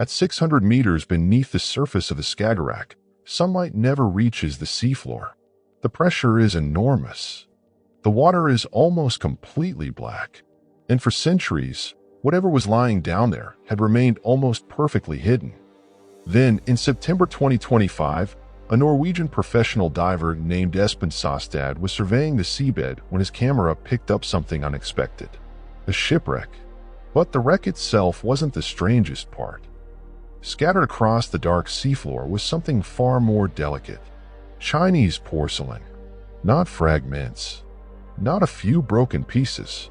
At 600 meters beneath the surface of the Skagerrak, sunlight never reaches the seafloor. The pressure is enormous. The water is almost completely black. And for centuries, whatever was lying down there had remained almost perfectly hidden. Then, in September 2025, a Norwegian professional diver named Espen Sostad was surveying the seabed when his camera picked up something unexpected. A shipwreck. But the wreck itself wasn't the strangest part. Scattered across the dark seafloor was something far more delicate. Chinese porcelain. Not fragments. Not a few broken pieces.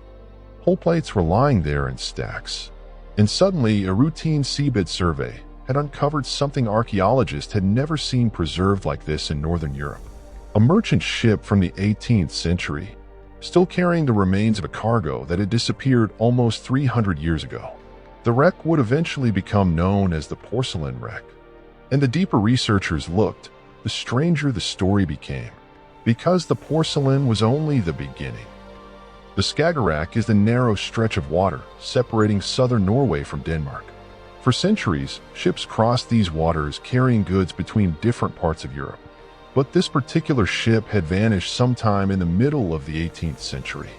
Whole plates were lying there in stacks. And suddenly, a routine seabed survey had uncovered something archaeologists had never seen preserved like this in northern Europe. A merchant ship from the 18th century, still carrying the remains of a cargo that had disappeared almost 300 years ago. The wreck would eventually become known as the porcelain wreck. And the deeper researchers looked, the stranger the story became, because the porcelain was only the beginning. The Skagerrak is the narrow stretch of water separating southern Norway from Denmark. For centuries, ships crossed these waters carrying goods between different parts of Europe. But this particular ship had vanished sometime in the middle of the 18th century.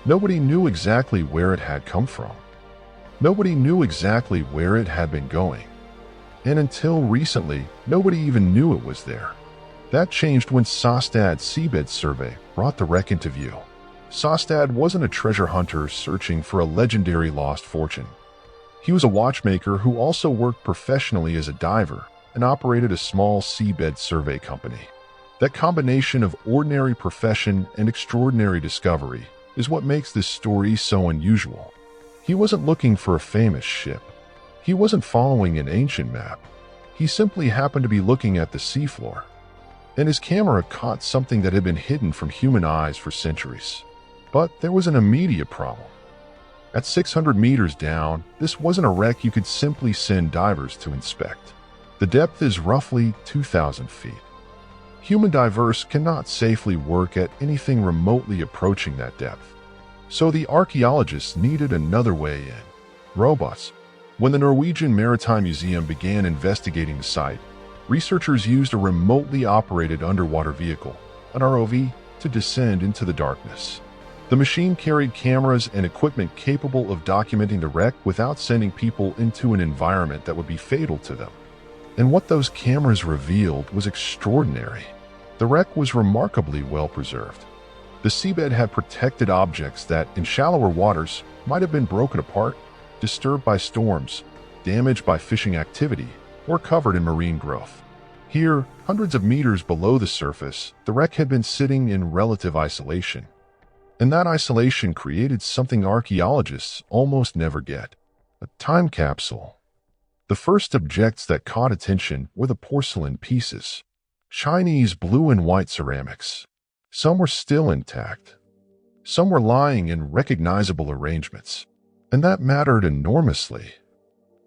Nobody knew exactly where it had come from. Nobody knew exactly where it had been going. And until recently, nobody even knew it was there. That changed when Sostad's seabed survey brought the wreck into view. Sostad wasn't a treasure hunter searching for a legendary lost fortune. He was a watchmaker who also worked professionally as a diver and operated a small seabed survey company. That combination of ordinary profession and extraordinary discovery is what makes this story so unusual. He wasn't looking for a famous ship. He wasn't following an ancient map. He simply happened to be looking at the seafloor. And his camera caught something that had been hidden from human eyes for centuries. But there was an immediate problem. At 600 meters down, this wasn't a wreck you could simply send divers to inspect. The depth is roughly 2,000 feet. Human divers cannot safely work at anything remotely approaching that depth. So the archaeologists needed another way in. Robots. When the Norwegian Maritime Museum began investigating the site, researchers used a remotely operated underwater vehicle, an ROV, to descend into the darkness. The machine carried cameras and equipment capable of documenting the wreck without sending people into an environment that would be fatal to them. And what those cameras revealed was extraordinary. The wreck was remarkably well preserved. The seabed had protected objects that, in shallower waters, might have been broken apart, disturbed by storms, damaged by fishing activity, or covered in marine growth. Here, hundreds of meters below the surface, the wreck had been sitting in relative isolation. And that isolation created something archaeologists almost never get: a time capsule. The first objects that caught attention were the porcelain pieces. Chinese blue and white ceramics. Some were still intact. Some were lying in recognizable arrangements. And that mattered enormously.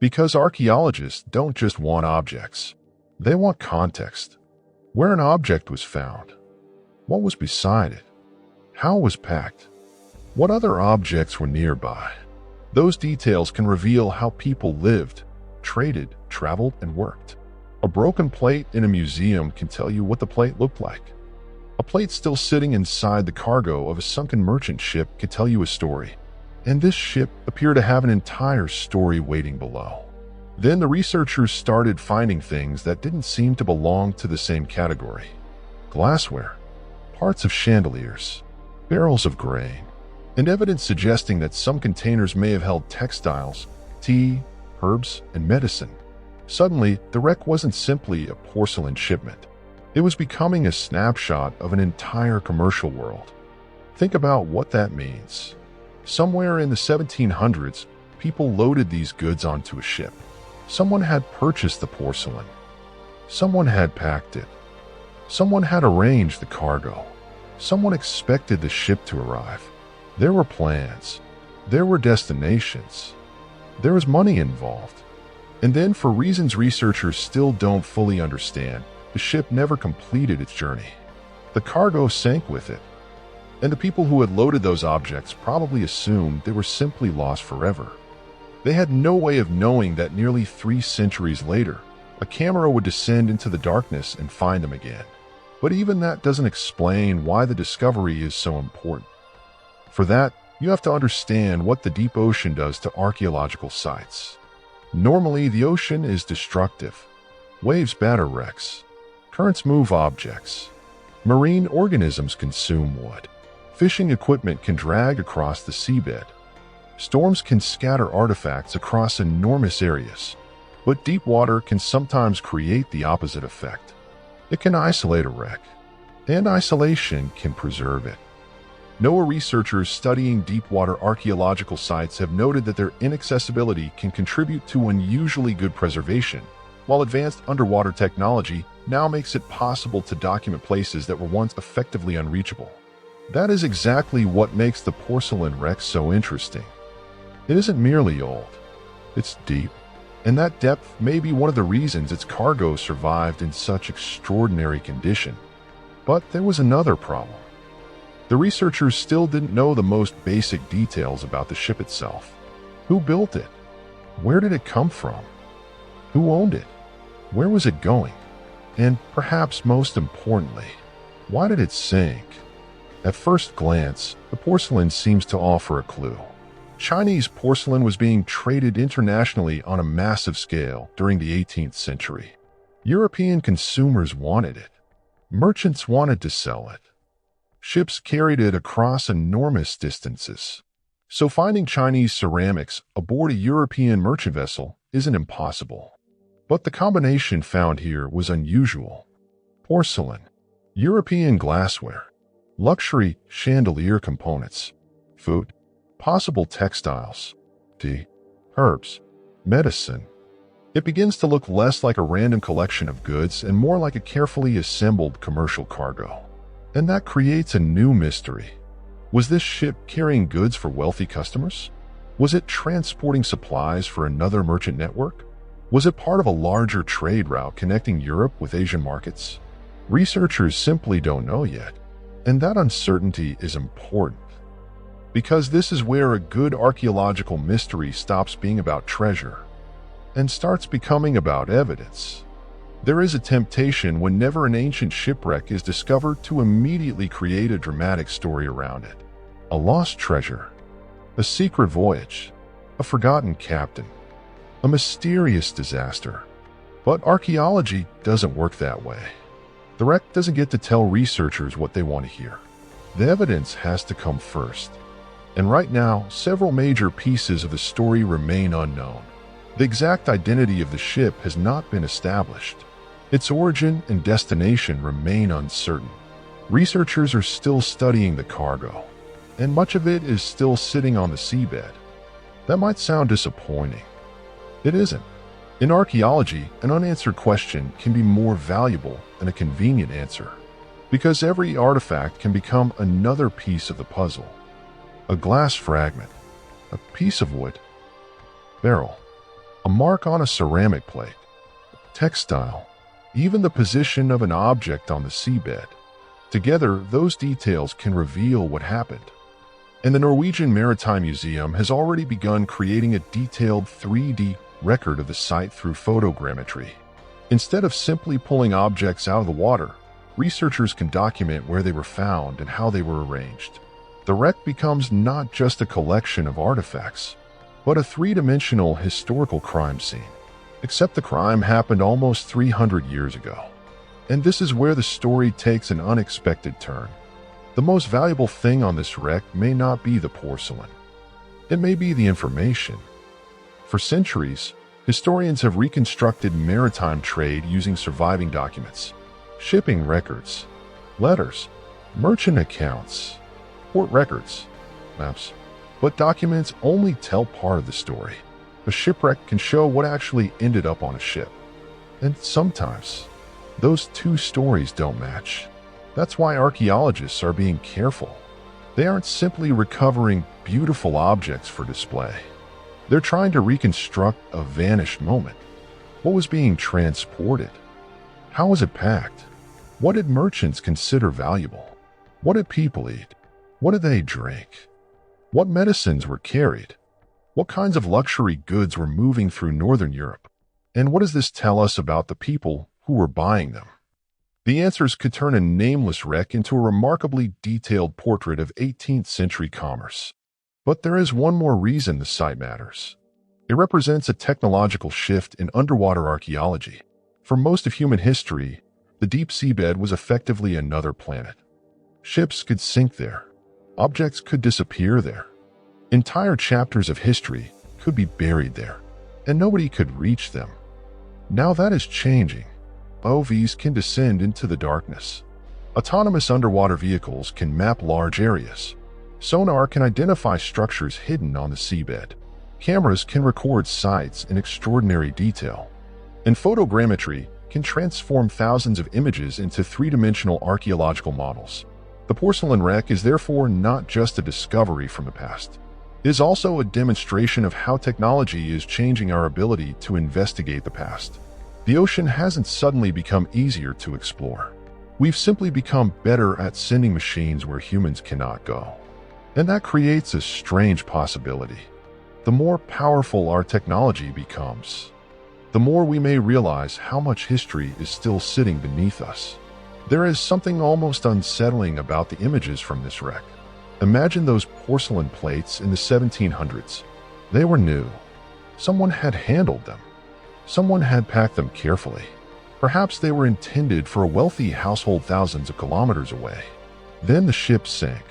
Because archaeologists don't just want objects. They want context. Where an object was found. What was beside it. How it was packed. What other objects were nearby. Those details can reveal how people lived, traded, traveled, and worked. A broken plate in a museum can tell you what the plate looked like. A plate still sitting inside the cargo of a sunken merchant ship could tell you a story. And this ship appeared to have an entire story waiting below. Then the researchers started finding things that didn't seem to belong to the same category. Glassware, parts of chandeliers, barrels of grain, and evidence suggesting that some containers may have held textiles, tea, herbs, and medicine. Suddenly, the wreck wasn't simply a porcelain shipment. It was becoming a snapshot of an entire commercial world. Think about what that means. Somewhere in the 1700s, people loaded these goods onto a ship. Someone had purchased the porcelain. Someone had packed it. Someone had arranged the cargo. Someone expected the ship to arrive. There were plans. There were destinations. There was money involved. And then, for reasons researchers still don't fully understand, the ship never completed its journey. The cargo sank with it. And the people who had loaded those objects probably assumed they were simply lost forever. They had no way of knowing that nearly 3 centuries later, a camera would descend into the darkness and find them again. But even that doesn't explain why the discovery is so important. For that, you have to understand what the deep ocean does to archaeological sites. Normally, the ocean is destructive. Waves batter wrecks. Currents move objects. Marine organisms consume wood. Fishing equipment can drag across the seabed. Storms can scatter artifacts across enormous areas. But deep water can sometimes create the opposite effect. It can isolate a wreck, and isolation can preserve it. NOAA researchers studying deep-water archaeological sites have noted that their inaccessibility can contribute to unusually good preservation, while advanced underwater technology now makes it possible to document places that were once effectively unreachable. That is exactly what makes the porcelain wreck so interesting. It isn't merely old, it's deep, and that depth may be one of the reasons its cargo survived in such extraordinary condition. But there was another problem. The researchers still didn't know the most basic details about the ship itself. Who built it? Where did it come from? Who owned it? Where was it going? And perhaps most importantly, why did it sink? At first glance, the porcelain seems to offer a clue. Chinese porcelain was being traded internationally on a massive scale during the 18th century. European consumers wanted it. Merchants wanted to sell it. Ships carried it across enormous distances. So finding Chinese ceramics aboard a European merchant vessel isn't impossible. But the combination found here was unusual. Porcelain, European glassware, luxury chandelier components, food, possible textiles, tea, herbs, medicine. It begins to look less like a random collection of goods and more like a carefully assembled commercial cargo. And that creates a new mystery. Was this ship carrying goods for wealthy customers? Was it transporting supplies for another merchant network? Was it part of a larger trade route connecting Europe with Asian markets? Researchers simply don't know yet. And that uncertainty is important. Because this is where a good archaeological mystery stops being about treasure and starts becoming about evidence. There is a temptation whenever an ancient shipwreck is discovered to immediately create a dramatic story around it. A lost treasure, a secret voyage, a forgotten captain, a mysterious disaster. But archaeology doesn't work that way. The wreck doesn't get to tell researchers what they want to hear. The evidence has to come first. And right now, several major pieces of the story remain unknown. The exact identity of the ship has not been established. Its origin and destination remain uncertain. Researchers are still studying the cargo, and much of it is still sitting on the seabed. That might sound disappointing. It isn't. In archaeology, an unanswered question can be more valuable than a convenient answer, because every artifact can become another piece of the puzzle. A glass fragment, a piece of wood, barrel, a mark on a ceramic plate, textile, even the position of an object on the seabed. Together, those details can reveal what happened. And the Norwegian Maritime Museum has already begun creating a detailed 3D record of the site through photogrammetry. Instead of simply pulling objects out of the water, researchers can document where they were found and how they were arranged. The wreck becomes not just a collection of artifacts, but a three-dimensional historical crime scene. Except the crime happened almost 300 years ago. And this is where the story takes an unexpected turn. The most valuable thing on this wreck may not be the porcelain. It may be the information. For centuries, historians have reconstructed maritime trade using surviving documents, shipping records, letters, merchant accounts, port records, maps. But documents only tell part of the story. A shipwreck can show what actually ended up on a ship. And sometimes, those two stories don't match. That's why archaeologists are being careful. They aren't simply recovering beautiful objects for display. They're trying to reconstruct a vanished moment. What was being transported? How was it packed? What did merchants consider valuable? What did people eat? What did they drink? What medicines were carried? What kinds of luxury goods were moving through Northern Europe? And what does this tell us about the people who were buying them? The answers could turn a nameless wreck into a remarkably detailed portrait of 18th century commerce. But there is one more reason the site matters. It represents a technological shift in underwater archaeology. For most of human history, the deep seabed was effectively another planet. Ships could sink there. Objects could disappear there. Entire chapters of history could be buried there, and nobody could reach them. Now that is changing. OVs can descend into the darkness. Autonomous underwater vehicles can map large areas. Sonar can identify structures hidden on the seabed. Cameras can record sites in extraordinary detail. And photogrammetry can transform thousands of images into three-dimensional archaeological models. The porcelain wreck is therefore not just a discovery from the past. It is also a demonstration of how technology is changing our ability to investigate the past. The ocean hasn't suddenly become easier to explore. We've simply become better at sending machines where humans cannot go. And that creates a strange possibility. The more powerful our technology becomes, the more we may realize how much history is still sitting beneath us. There is something almost unsettling about the images from this wreck. Imagine those porcelain plates in the 1700s. They were new. Someone had handled them. Someone had packed them carefully. Perhaps they were intended for a wealthy household thousands of kilometers away. Then the ship sank.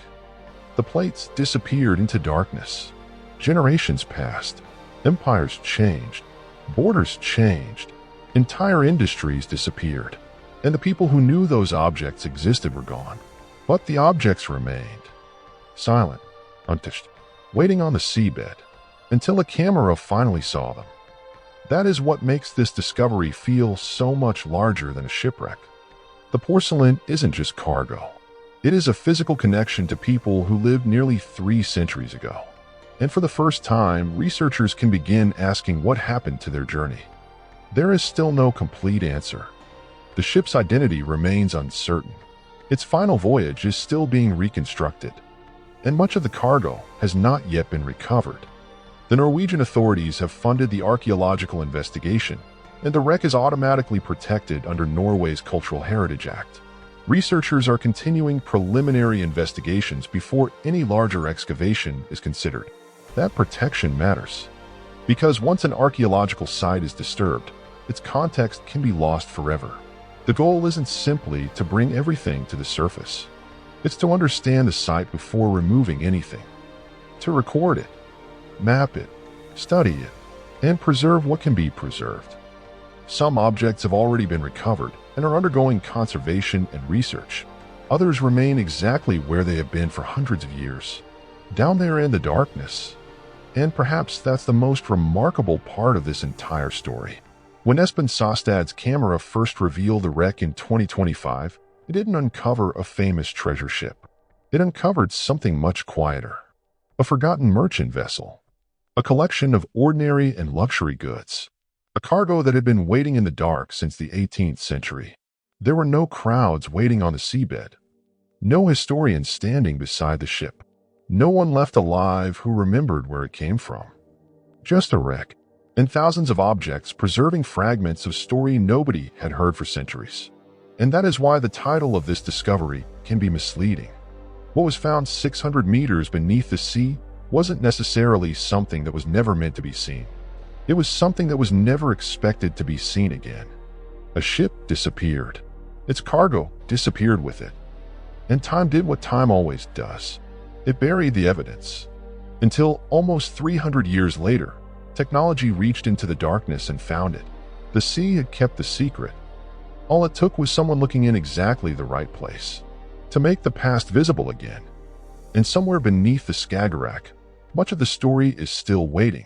The plates disappeared into darkness. Generations passed. Empires changed. Borders changed. Entire industries disappeared. And the people who knew those objects existed were gone. But the objects remained. Silent, untouched, waiting on the seabed, until a camera finally saw them. That is what makes this discovery feel so much larger than a shipwreck. The porcelain isn't just cargo. It is a physical connection to people who lived nearly 3 centuries ago. And for the first time, researchers can begin asking what happened to their journey. There is still no complete answer. The ship's identity remains uncertain. Its final voyage is still being reconstructed, and much of the cargo has not yet been recovered. The Norwegian authorities have funded the archaeological investigation, and the wreck is automatically protected under Norway's Cultural Heritage Act. Researchers are continuing preliminary investigations before any larger excavation is considered. That protection matters, because once an archaeological site is disturbed, its context can be lost forever. The goal isn't simply to bring everything to the surface. It's to understand the site before removing anything, to record it, map it, study it, and preserve what can be preserved. Some objects have already been recovered and are undergoing conservation and research. Others remain exactly where they have been for hundreds of years, down there in the darkness. And perhaps that's the most remarkable part of this entire story. When Espen Sostad's camera first revealed the wreck in 2025, it didn't uncover a famous treasure ship. It uncovered something much quieter. A forgotten merchant vessel. A collection of ordinary and luxury goods. A cargo that had been waiting in the dark since the 18th century. There were no crowds waiting on the seabed. No historians standing beside the ship. No one left alive who remembered where it came from. Just a wreck, and thousands of objects preserving fragments of story nobody had heard for centuries. And that is why the title of this discovery can be misleading. What was found 600 meters beneath the sea wasn't necessarily something that was never meant to be seen. It was something that was never expected to be seen again. A ship disappeared. Its cargo disappeared with it. And time did what time always does. It buried the evidence. Until almost 300 years later, technology reached into the darkness and found it. The sea had kept the secret. All it took was someone looking in exactly the right place to make the past visible again. And somewhere beneath the Skagerrak, much of the story is still waiting.